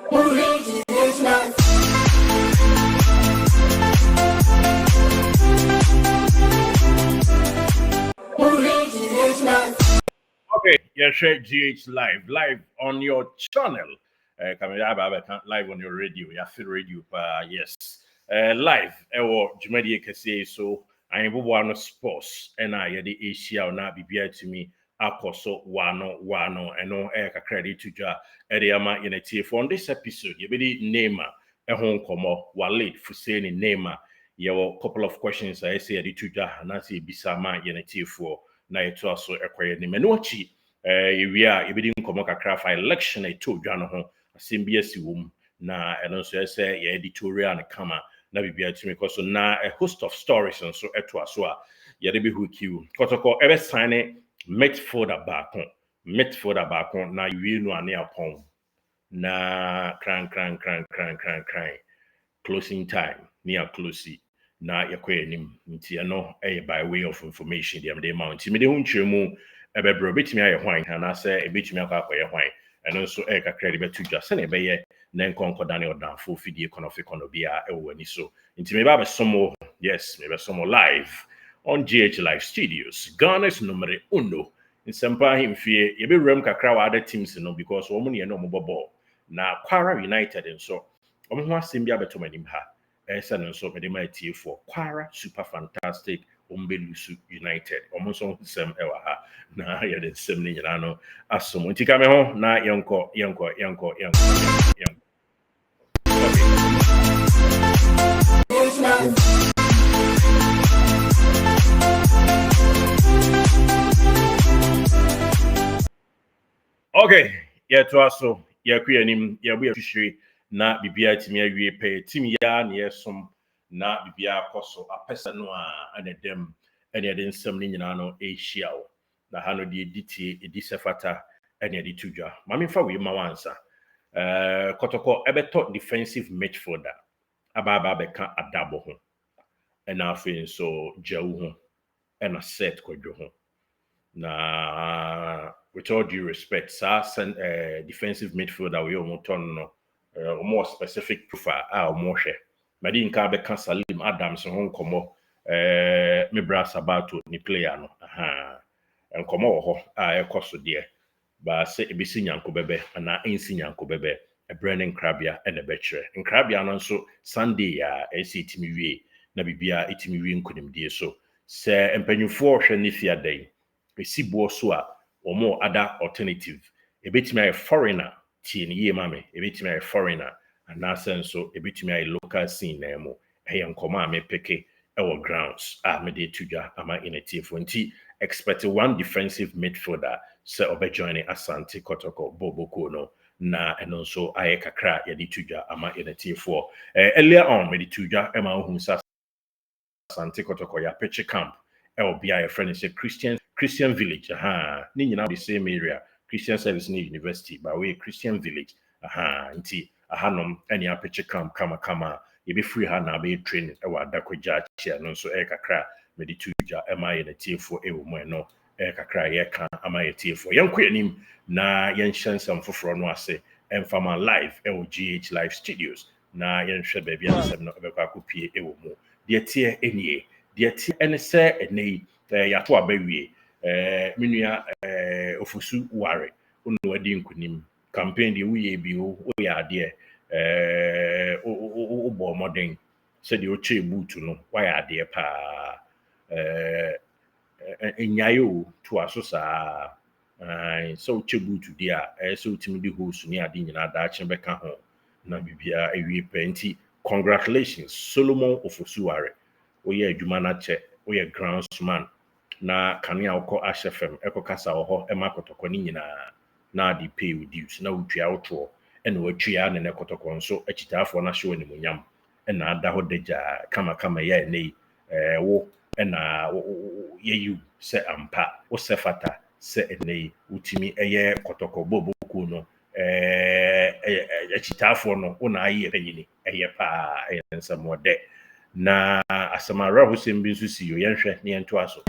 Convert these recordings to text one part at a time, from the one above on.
Okay, yeah, share GH live on your channel. Coming live on your radio, yeah, feel radio, yes. Live, Jumadi Kase, so I am one sports, and I had the Asia na BBI to me, Akoso, Wano, and no air credit to Ja, Ediama in a TF on this episode. You be Neymar, a home como, Walid, Fuseni Neymar. You have a couple of questions I say, the Tuja, and I say Bisama in a TF4. Na eto aso ekwaye ni menochi ewia ebedi nkomo kakra fa election eto dwa no ho asem bi asi wom na eno so ese ye editorial na kama na bibia timi koso na a host of stories so eto aso a ye de be hokiu Kotoko ebe sign midfielder back on na yue no ane apon na cran closing time near closing na yakwe nim nti no by way of information dem dey mount me dey hunchemu ebebro betimi aye hwan na say ebetimi akwaye hwan eno so kakra de betu dwa se na ebeye na nkonko Daniel Danfo fidie kono bia ewo ani so nti me ba be somo yes me be somo live on GH Live Studios Ghana's numero 1 nsempa himfie ye be rem kakra wa other teams no because wo mu ne no mo ball na Kwara United nso wo ho asem bia beto manim ha Esan so medema for Kwara Super Fantastic Ombelusu United. Omonso sem ewa ha na ya de sem ni nyina no asom. Nti ka me ho na yenko. Okay, yeah to aso ya kuyanim ya bu ya hwehwe na bibia timi awie pe timi ya na yesom na bibia akoso apesa no a anedem ene de nsem ni nyina no ehia o na ha no de editie edisefata ene de tudwa mame fa we ma wansa Kotoko ebeto defensive midfielder ababa beka adabo ho ena afin so jawu ho ena set kwadwo ho na with all due respect defensive midfielder we omoton no more specific profile more share madi nka be kan Salim Adams ho nkomo Mebra Sabato ni player no nkomo wo ho ekoso de ba se ebisi nyanko bebe na ensi nyanko bebe Brennan Krabia and Betchere Krabia no nso Sunday ya timi wie na bibia etimi wie nkonimdie so se empanyufo hwe ne fia dai esibo so a omo other alternative ebetimi ay foreigner tie ye mame ebetimi ay foreigner and na sense so ebetimi ay local scene na emo nkoma me peke ewo grounds me de tudwa ama initiative nti expect one defensive midfielder se obejoin Asante Kotoko Boboko no na eno so aye kakra ye de tudwa ama initiative earlier on me de tudwa ema hu sa Asante Kotoko ya pitch camp ewo bia your friend say Christian Village ni nyina the same area Christian Service ni University by way Christian Village nti ahanom eni apeche kama ye be free ha na be training e wa dakoja chia no so kakra medituja ema ye na tiefo e wo mo no kakra ye ka ama ye tiefo yenko anim na yen hyansam foforo no ase emfama live e wo GH Live Studios na yen hwe ba bia nsem no be kwa akopie e wo mo de tie enie de tie ene se ene ya to abawie minua ofusu ware onu wadi nkunim campaign de wuye bi o ya de o bo modern se de o che butu no wa ya de pa enyayo to asosa so che butu de a so timi di host ni ade nyina da achen beka ho na bibia ewie penti congratulations Solomon ofusu ware o ye adwuma na che o ye groundsman na kanea ukọ HFM ekokasa oho ema Kotoko ni nyina na di pay reduce na utwa oto ena watwa na Kotoko nso achitafo na show ni munyam ena ada ho deja kama ya nei wo ena yeyu se ampa wo sefata se enei utimi eye Kotoko Boboko no achitafo no una ayi enyini eye pa ensamode na asamara Hussein bin susi yo yenhwe ne yento aso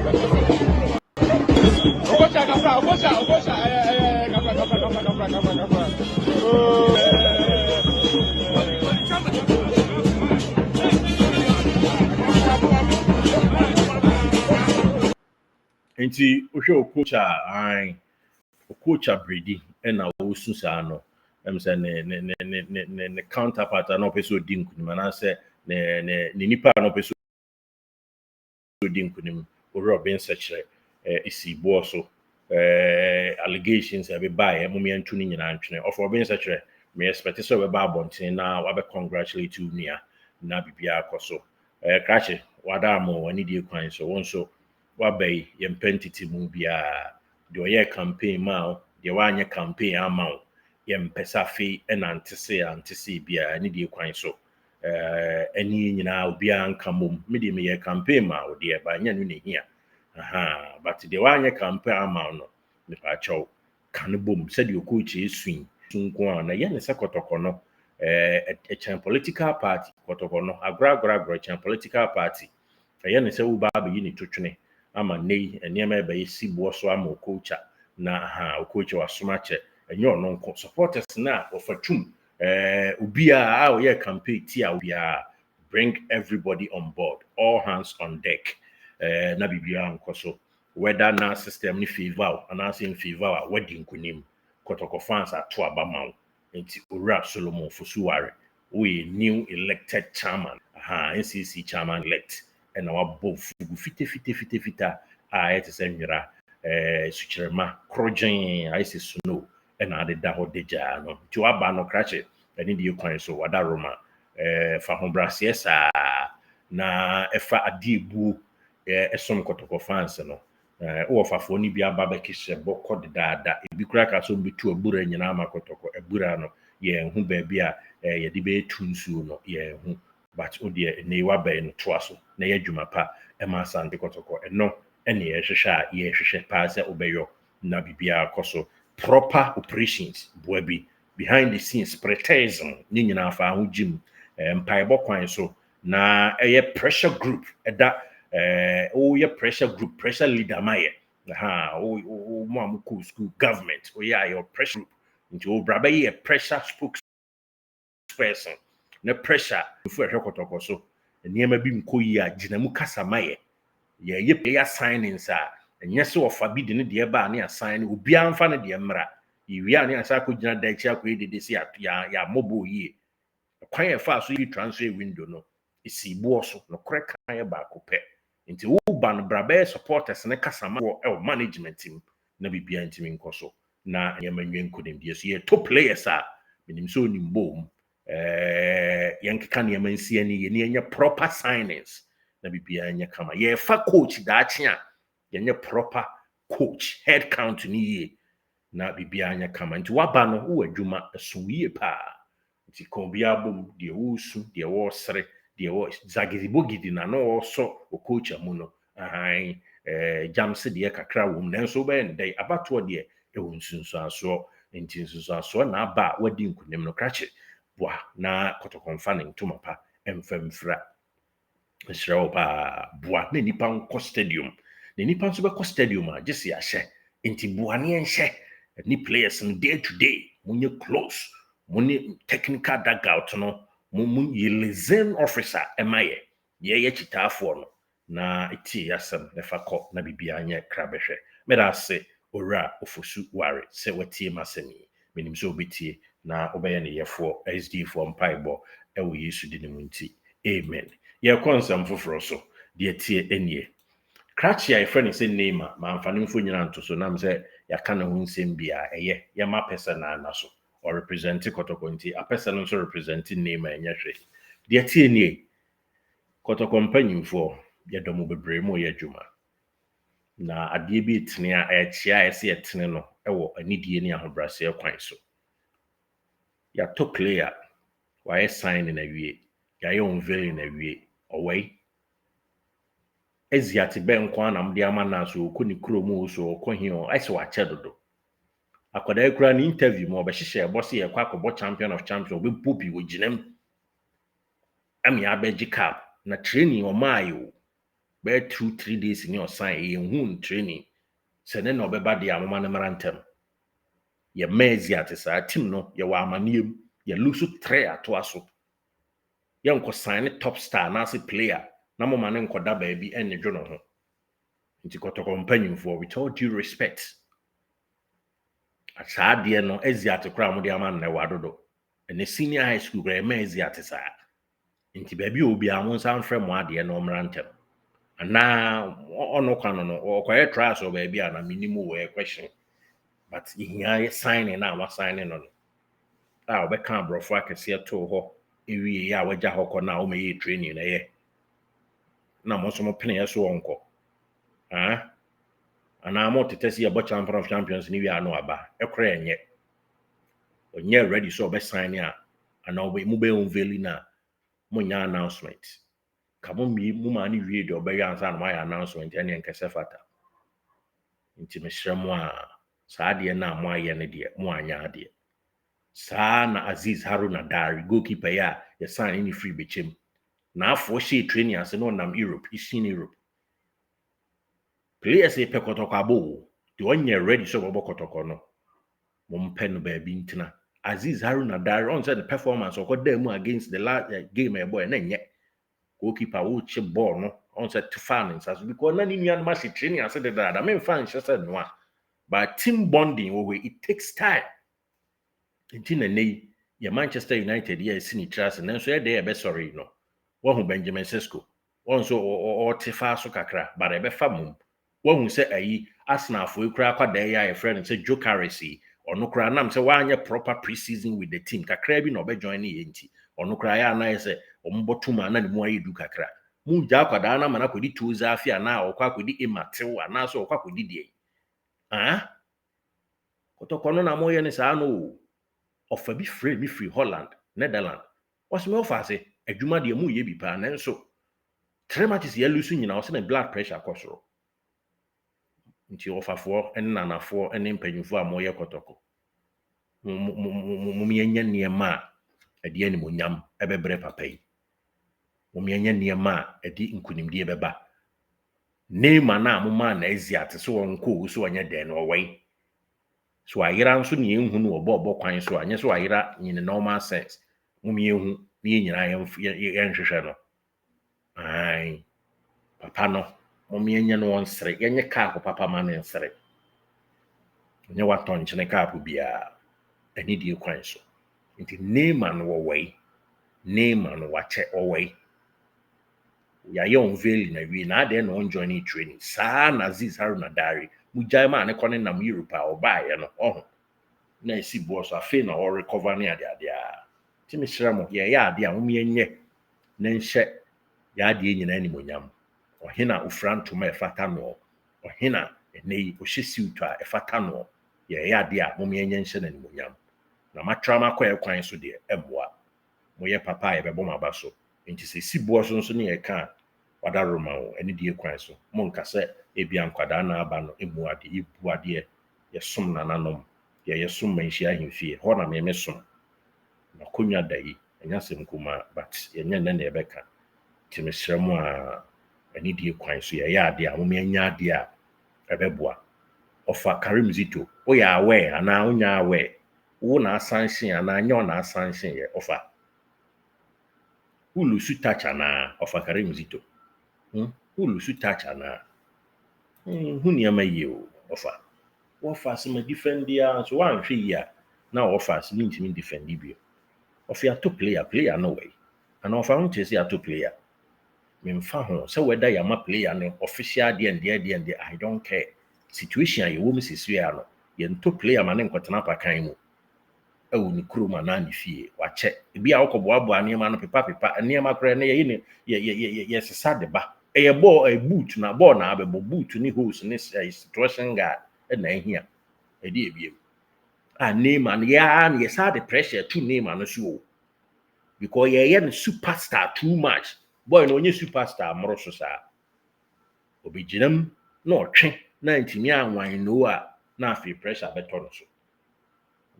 nti ohwe coach Brady na osu saa no say ne counterpart na opeso di nkunim na say ne nipa na opeso di nkunim Robin sechere isi bo so allegations ebe bae mo me ntu ni nyina ntwene of Robin sechere me expect so we ba abonten na wa be congratulate you nia na bibia akoso krache wada mo wani die kwan so won so wa bai yempentity mu bia de oye campaign ma de wa anya campaign ama yempesa fe na antese bia ni die kwan so any nyina obi anka mom me de me ye campaign ma o de ba nya no ne hia aha but de wa anya campaign ama no me pa chaw kan bom said you coach esuin sunko na ye ne se Kotoko no a chan political party Kotoko no agra chan political party ye ne se wo ba ba yi ni twetwene ama nei enema ba yesi bo so ama coach na aha coach wa somache enyo no nko supporters na ofatum obi a o ye campaign ti a obi a bring everybody on board, all hands on deck na bibia nko so whether na system ni favor and as in favor wedding kunim Kotoko fans ato abama nti Owura Solomon Fosuware we new elected chairman NCC chairman elect and our both fite a it is enwira sucherema krogen I say snow and adeda ho deja no ti waba no krache ani die kwan so wada Roma fa hombrase sa na efa adiebu esom Kotoko fans no o fafo ni bia ba bekise bokko dada ebi kura ka so betu abura nyina ma Kotoko abura no ye hu ba bia ye de be tunsu no ye hu but o de ne wa ba no to aso na ye dwuma pa e ma sante Kotoko no ene ye hwehwe a ye hwehwe pa se obeyo na bibia akoso proper operations boabi behind the scenes preterism ni nyina fa ho jim mpaebo kwan so na eye pressure group eda your pressure group, pressure leader, my mo amuku school government, your pressure group, into brabe a pressure spokesperson, na pressure for Kotoko so, and near maybe mkoya, jinamu kasamaye, ye player signings and yes, so forbidden the eba near sign, ubian fan the emra, you are near Sako Jina Decha created this year, ya mobile ye. Quite fast, so you transfer window no, isi boso, no crack back upe. Nti wo ban brabe supporters ne kasama wo management team na bibia ntimi nkoso na nyama nwen kodim die so ye top players minim so ni mbom yankeka ne yama nsia ni ye ne nya proper signings na bibia nya kama ye fa coach daache a ye nya proper coach head count ni ye na bibia nya kama nti waba no wo adwuma so ye pa nti ko bia bom de wo su de wo sere de wo zagizibogidi na no so o coach amuno jamse de kakra wom nanso be ndai abato de e wo nsunsu aso nti nsunsu aso na aba wadi nkunim no krache boa na Kotoko mfa ne ntoma pa emfamfra esrew pa boa na nipa nko stadium na nipa nso be ko stadium a gese ahye nti boa ne enhye ni players no day to day munye close munye technical dugout no mun liaison officer emaye ye chitafo no na iti yasam ne fakọ na bibia anya krabehwe meda se Owura Fosuware se watie masemi menim so obetie na obeye ne yefo SD4 mpaibo ewo Yesu di ne munti amen ye konsam foforo so de tie enie krachi ya friend se Neymar ma amfani mfo nyina nto so nam se yaka ne ho nsem bia eye ye ma person na so or represent Kotoko nti a person so representing Neymar enya hwe de tie nie Kotoko mpanyimfo ye domo bebre mo ye dwuma na ade bi etene a echia ese etene no ewo anidie ne ahobrase kwan so ya to player why sign na wie ya ye unveil na wie owei eziati ben kwa na mde ama na so okoni kromo so okohio ese wa chedodo akoda ekura ni interview mo obehihye ebosse ye kwa akọbọ champion of champions obi popi woginem am ya beji cap na training o mayo be 2-3 days ni osan ye hun training se ne na obeba de amoma ne marantem ye meziati sa team no ye wa amaniem ye lusu 3 ato aso ye nko sign top star na se player na mo mane nkoda ba bi enne dwo no ho nti Kotoko mpanyimfo with all due respect saa de no Eziat kra mo de ama na wadodo ene senior high school kra ma Eziat saa nti baabi obi a mo nsa mfrɛ mo ade no mrantem ana ono kwano no okoye trials o baabi a na minimum we question but ihia sign na wa sign no no a obeka abrofo akese to ho ewie ya wagya hokọ na o meye training na ye na mo so mo pene yeso wonko ah ana mo tetesi e bo champion of champions ni wi ano aba ekora enye onye ready so be sign ya ana obe mu be unveil na mo nya announcement ka mo mi mu ma ni wi de obe ya ansa na ma ya announcement ene nkese fata nti me hyremo a saa de na mo aye ne de mo anya ade saa na Aziz Haruna Dari goalkeeper ya ye sign ni free bechem na afọ she training ase no nam Europe is in Europe players e pe Kotoko abo the one year ready so bobo Kotoko no mo mpe no ba bi ntina Aziz Haruna Dari on said the performance of them against the last game e boy na nye goalkeeper wo che ball no on said to fans as because na ni nua ma she training ase de that I mean fans she said no but team bonding it takes time ntina nei ye Manchester United ye sini trust na so ye dey be sorry no wo Benjamin Sesko won so o tefa so kakra but e be fa mum wo say ayi Arsenal fo ekura kwada ya friend say Joe Carey ono kura nam say wanye proper pre-season with the team kakra bi na obe join ye nti ono kura ya na say ombotuma na ne mu ayedu kakra mu ja kwada na mana kodi tuza afia na okwa kodi ematew na so okwa kodi die ah Kotoko no na mo ye ne sa no ofa bi free mi free Holland Netherlands was me ofa say adwuma de mu ye bi pa na nso 3 matches ye lose nyina o se na blood pressure akosoro nti ofafo en nanafo en mpanyimfo a mo ye Kotoko mo mienya niema ade animonyam ebebre papa yi mo mienya niema ade nkunimdie beba Neymar na amoma na Eziat so wonko so anya den no wai so ayira nso ne ehunu no obo kwan so anya so ayira nyine normal sense mo miehu ne nyina ye nhwehwe no ai papa no mo mienya no onsere yenye ka papa ma ne nsere nye waton chene ka bia ani die kwan so nti Neymar no wai Neymar no wache wai ya ye unveil na wi na ade no join training saa na Aziz Haruna Dari mujai ma ne kone nam Europe a obaye no oh na esi bo so afi na o recover ne ade a ti mi hira mo ye ya ade a mo mienye na nhye ya ade nyina animonyam ohina ufrantuma efata no ohina enei ohyesiuto a efata no ye ya ade a mo mienye nhye na animonyam na matrama kwa ekwan so de emboa mo ye papa ye bebo maba so nti se sibo so nso ne ye ka wada roma o eni die kwan so mo nka se ebia nkwada na aba no emu ade ibu ade ye som nananom ye som manhia ahemfie ho na me som na konwa dai enya sem kuma but ye nya na ebeka ti me sremu a eni die kwan so ye ya ade a mo me nya ade a ebeboa ofa Karim Zito o ya aware ana onya aware wo na asanshin ana nya na asanshin ye ofa ulu su tacha na ofa Karim Zito ulu su tacha na hu ni amaye o ofa wo fa se ma defend ya so wan hwe ya na ofa se ni ntimi defend bi ofa to player no way ana ofa hu chese ato player me mfa ho se whether ya ma player ne official de and I don't care situation ye wo mi sisi ya no ye nto player ma ne nkotena pakan mu ewu ni kuruma na ni fie wache bi a okoboabo anema no pepa anema kra na ye sesa de ba e ball a boot na ball na abebo boot ni holes ni situation guard na ehia e de ebiem a Neymar ya na ye sa the pressure to Neymar no so because ye no superstar too much boy no onye superstar moro so sa obiginam na otwe na ntimi anwan no a na afi pressure beto no so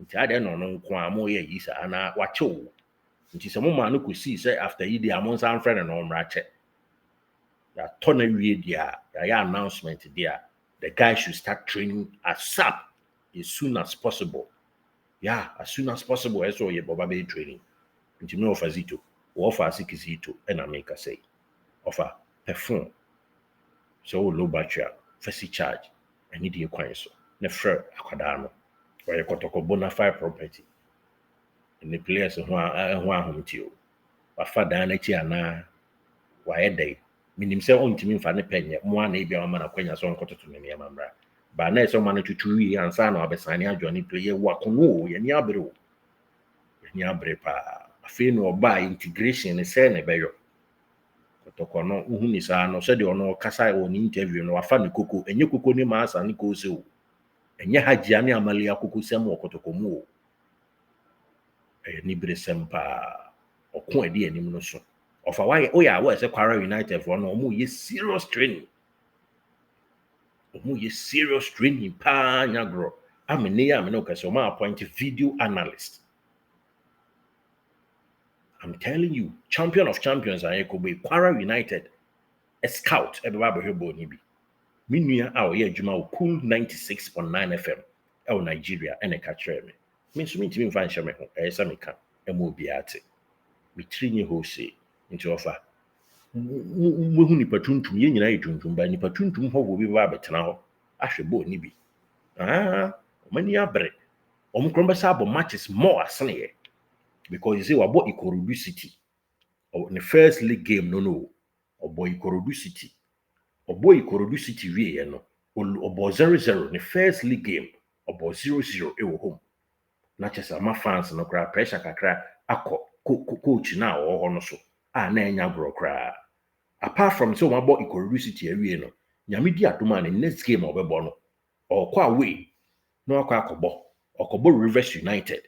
nti ade no nko amo ye yi sa na wachewo nti se mo ma no kosi se after yi dia mo san frɛ no mrache ya to na wie dia ya announcement dia the guy should start training as soon as possible as soon as possible eso ye boba be training nti me offer Zito offer Zito na make say offer perform so low battery First charge. I need the coin so. Ne fre akwadano. Or Kotoko bona fide property. And the players who are home to you. Wafa dan echi ana waye day. Minim se ontimi mfa ne penye mo ana ebia ma na kwanya so nkototo ne ne mamra. Ba na eso ma no tutu yi ansa na obesane adwani player wakono ye ni abere o. Ye ni abere pa. Afi no oba integration ne se ne beyo. Kotoko no uhu ni sa no se de ono kasa o ni interview no wafa ne koko enye koko ni ma asa ne ko se o. Enye hajia ne amalia koko sem o Kotoko mu o. Ni bere sem pa okun ade anim no so. Of a why oh yeah, what is a Kwara United for no more serious training. Omu ye serious training pa nyagro. I'm no so my appoint video analyst. I'm telling you, champion of champions are Ekobe Kwara United. A scout everybody hebo ni bi. Minua a oye adwuma o Cool 96.9 FM El Nigeria and a catcher me. Me so me timi fan hye ho e me ka e mo biate. Me trinye ho se into offer. Wehu nipa tuntum ye nyina ye tuntum ba nipa tuntum ho wo bi ba betena ho ahwebo ni bi mani abre omkron be sa abo matches more asene ye because you say wabo Ikorodu City or the first league game no obo Ikorodu City wie ye no obo 0-0 the first league game obo 0-0 e wo home na chesa ma fans no kra pressure kakra akọ coach na ho no so na enya gro kra. Apart from so one about Ikorodu City awie no nyame di adoma ne next game obebo no or kwa away no akobo Rivers United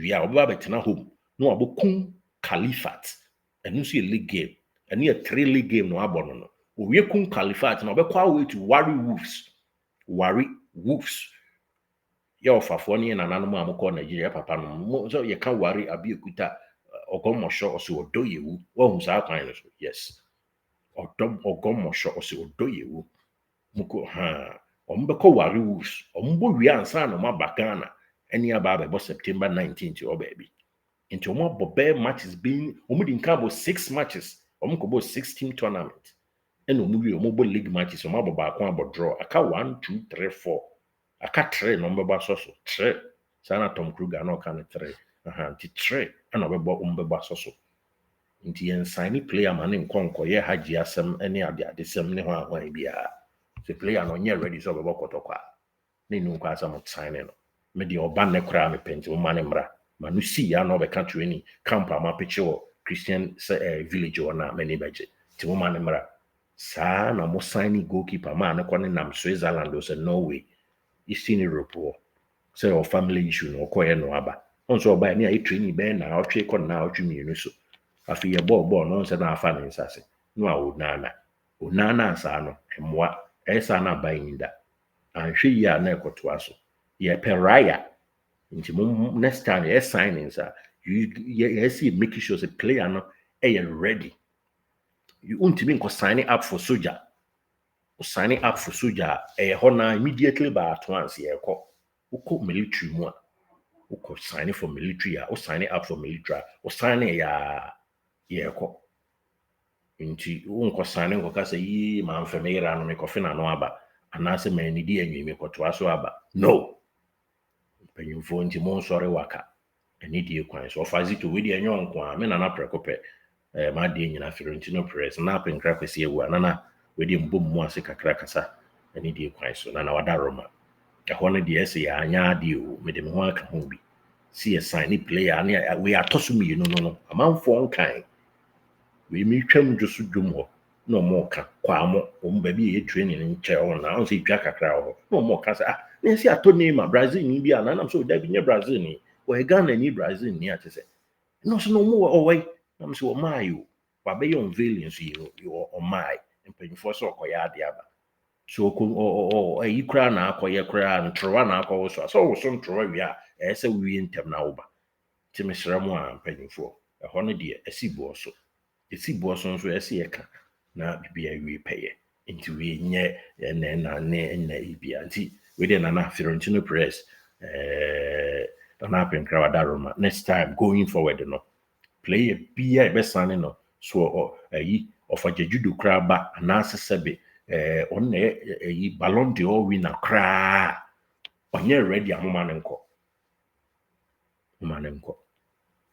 we are obo betena home no abokum Califat enu so league game enu a 3 league game no abono no owie kum Califat no obekwa away to Warri Wolves ya ofafo ne nananum amko Nigeria papa no so ye kan Warri abi ekuta Ogomosho osi odoyewu wo sa kwan no so yes Ogomosho osi odoyewu muko ombeko Warri Wolves ombo wi ansa no mabakana eni aba be September 19th o baby into omo bobe matches being omo di nka 6 matches omo ko 16 tournament eni omo wi omo bo league matches omo boba akon abo draw aka 1 2 3 4 aka 3 no mbeba so 3 sana Tom Kruger no kan 3 nti 3 ana obebo umbeba soso nti yen sign player man nkonko ye haji asem ene ade sem ne ho ahwan bia the player no nye ready so obebo Kotoko ne nu kwa asem sign no me de oba ne kra me penti o mane mra manu si ya no be ka training camp ama peche wo Christian village ona many beje ti mo mane mra sa na mo sign goalkeeper man ne kone nam Switzerland o se Norway Eastern Europe say or family issue no koye no aba onso oba ni ayi training be na otwe ko na otwe mienu so afi ye ball no se na afa ne nsase no a onana sa no emwa esa na ba yinda anhwe yi a na ekoto aso ye peraya nti next time ye signings you see make sure the player no ready you untimi nko signing up for soldier hona immediately by at once ye ko military mu a uko sign for military o sign up for military o sign ya ko nti unko sign nko kasa yi ma mfemera no me kofi na no aba anase ma ni di anwi me koto aso aba no penyimfo nti mo nsore waka eni di kwan so fazi to we di enyo nko a me na prekope ma di nyina Florentino Perez na penkra kwesi ewu anana we di mbom mu ase kakra kasa eni di kwan so na wada Roma ehone de ese ya anya de o me de me ho aka ho bi see a sign player na we atoso mi no amanfo nkan we mi twam josu dwom ho no mo ka kwa mo ba bi e training nche ho na on se twa kakra ho no mo ka say na se ato Neymar Brazil ni bi ana na so da bi nye Brazil ni o Ghana ni Brazil ni ate say no so no mo o we na me so o mayo ba be yon unveiling so you o mai mpanyfo so okoya ade aba so ko yi kra na akoye kra ntrowa na akowo so wo so ntrowa wi a se wi ntem na wo ba ti me sra mo a mpanyfo ho no de asibo so nso ese ye ka na bibia wi peye nti we nye na ibia nti we de na Florentino Perez don't happen crowd Roma next time going forward no play bia be sane no so yi of a judo craba anase sebe on a Ballon d'Or winner cry on your ready a momanenko.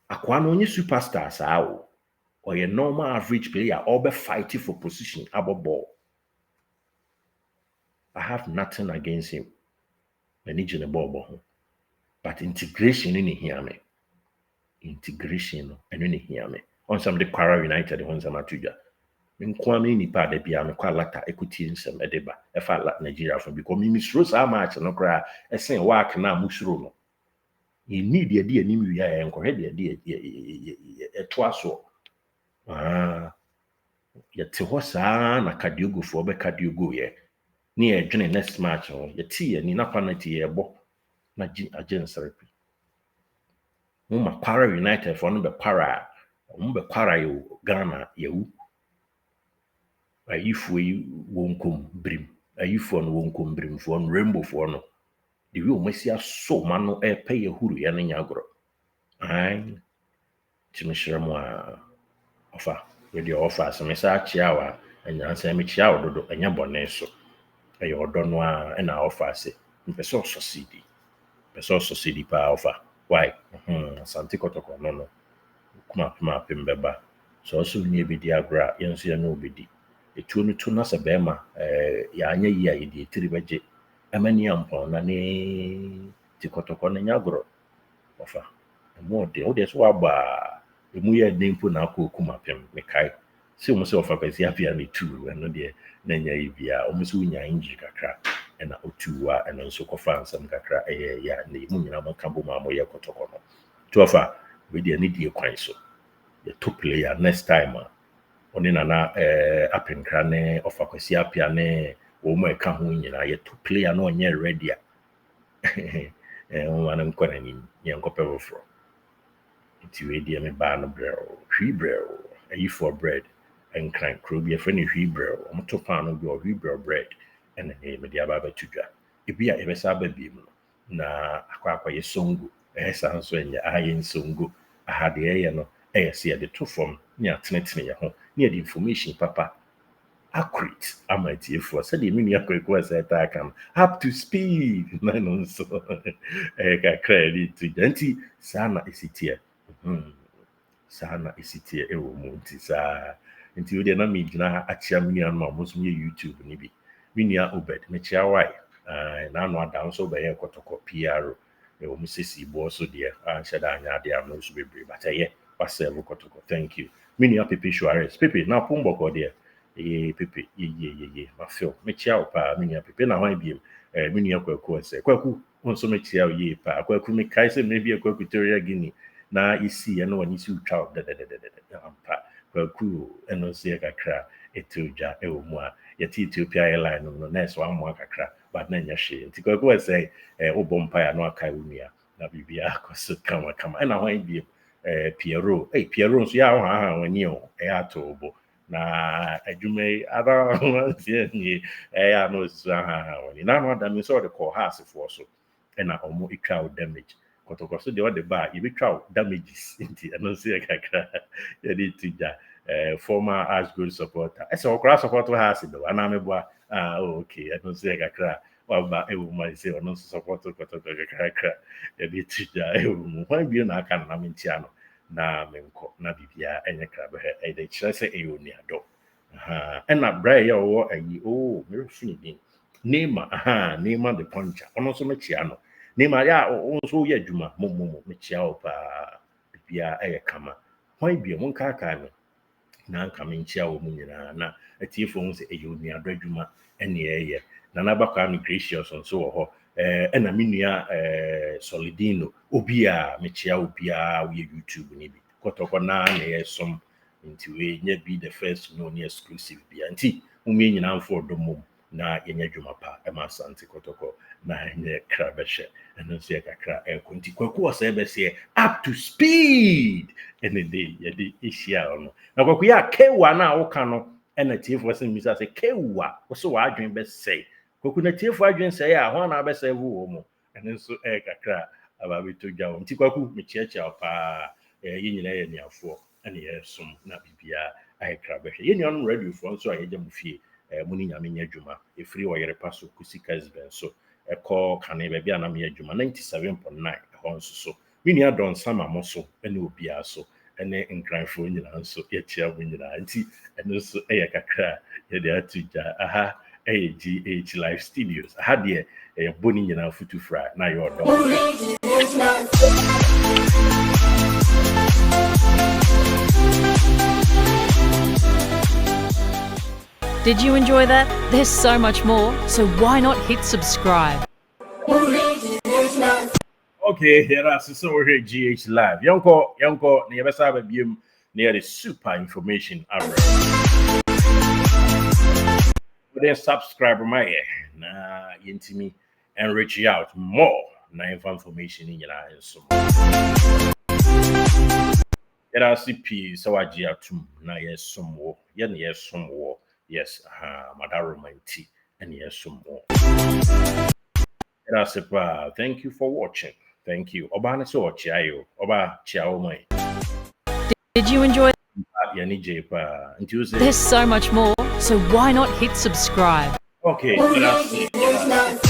Akwa no onye superstar saa or a normal average player all be fighting for position above ball. I have nothing against him. I need you ball. But integration in here me. Integration and in here me. On some the Quara United on some atuja. Nkwame nipa da bia me kwa lata equity nsem edeba e fa la Nigeria for because me misro sa match no kra esen work na musro no you need the idea ni wi ya enko he the idea eto aso ye te ho sa na kadiogo fo be kadiogo ye ni e dwene next match no ye ti ye ni na penalty ye bo na agensere mo ma Para United for no be para mo be para yo Ghana ye wu ayifu yi wonkom brim ayifu no wonkom brim fo no rainbow fo no the way omasia so ma no e pay ehuru ya na nyagoro ai timishiramo ofa we the offer so me sa chiawa anya say me chiawa dodo anya bone so e odo no a na offer say person succeed pa offer why santi Kotoko no kuma pembeba so ni bi di agra yenso ya no obedi etu no tu na se bema ya anya yi a yedi tiri beje amani ampon na ne ti Kotoko na nyagoro ofa mo de o de so aba emu ye dempo na akọ kuma pem me kai se mo se ofa kwesi apia ne tu no de na nya yi bia o mo se unya inji kakra na otuwa eno nso kofa nsam kakra ya ne mu nyina mo kambo ma mo ye Kotoko no to ofa we de ne die kwan so the top player next time oni na apenkra ne ofa kwesi apia ne wo mo eka ho nyina ye top player no onye ready a o wana nkwana ni nyankopɛ wofro nti we de me ba no brɛw hwi brɛw ayi for bread and crank crow be friend hwi brɛw o to pan no be hwi brɛw bread and me de aba ba tudwa e bia e be sa ba bi mu na akwa ye songo sa nso enye aye nsongo aha de ye no se de to form ni atenetene ye ho ni de information papa accurate amatifo said the mini akweku say ta kam up to speed na no so ka credit to janti sana isitie sana isitie e wo mu nti sa nti we de na me gina achia mini anu ma mo so ye YouTube ni bi mini a obed me chia why na no adam so be ye Kotoko PR e wo mu sisi bo so de sheda anya de am no so bebre but ye pasel Kotoko thank you mini a pepe shuares pepe na pombo ko de pepe ye ma feel me chia pa me nia pepe na wan biem me nia kwaku se kwaku onso me chia ye pa kwaku me kai se me bi kwaku teria gini na isi ye no wani si utwa de ampa kwaku eno se kakra etuja e wo mu a ye ti Ethiopia airline no na so amu kakra but na nya hwe nti kwaku se obompa ya no akai wo nia na bibia akoso kama na wan biem Piero nso ya ha wani o ato na adwuma ada sie ni ya no so ha woni na no adam so de call house for so na omo etwa damage Kotoko so de o de ba e betwa damages nti no se kakra ya de tija former as good supporter ese okra supporter house do ana me boa okay no se kakra wa ba e wo ma se ono supporter Kotoko kakra ya de tija e wo mo kwa bi na aka na me ntia no na menko na bibia enye krabe he de kire se eyoni ado na bra ya wo ayi me refini din Neymar the puncher ono so me chia no Neymar ya so ye adwuma mo me chia o pa bibia kama hwan bia mo nka no na nka me chia wo mu nyina na atiefo hu se eyoni ado adwuma ene na nabakwa no gracious nso wo ho na menua Solidino obia me chia obia we YouTube ni bi Kotoko na yesom nti we nya bi the first no ni exclusive bi anti umi nyina mfo domom na yenya dwuma pa ma Asante Kotoko na nye krabeshe eno se kakra nti kwaku o se be se up to speed ene dey ye dey isia no na kwaku ya kewa na woka no na tiefo se mi se kewa wo so wa adwen be sei kwaku na tiefo adwen sei a ho na be sei wo mo ene so kakra aba bi to gwa nti kwaku me chiachia pa ye nyina ye niafo ene ye som na bibia ai krabehwe ye nuanom radio fo nso a ye gya mu fie muni nyame nya adwuma efiri oyere paso kusika isben so ekọ kane be bia na me adwuma 97.9 ho nso so mini adon sama mo so ene obia so ene nkranfo nyina nso yechia mo nyina nti ene so eye kakra ye de atuja aha GH Live Studios aha de boni nyina futu fra na yo do. Did you enjoy that? There's so much more, so why not hit subscribe? Okay, here are so we're here GH Live. Yonko, ni yabasa ba biem near the super information average. Then subscribe my na yintimi and reach out more na information in your and so. There are CP so ajia tum na yes some more. Yen yes some more. Yes, Madaromanti and yes some more. Thank you for watching. Thank you. Oba so chiayo. Oba chiao mai. Did you enjoy? There's so much more, so why not hit subscribe? Okay, gracias.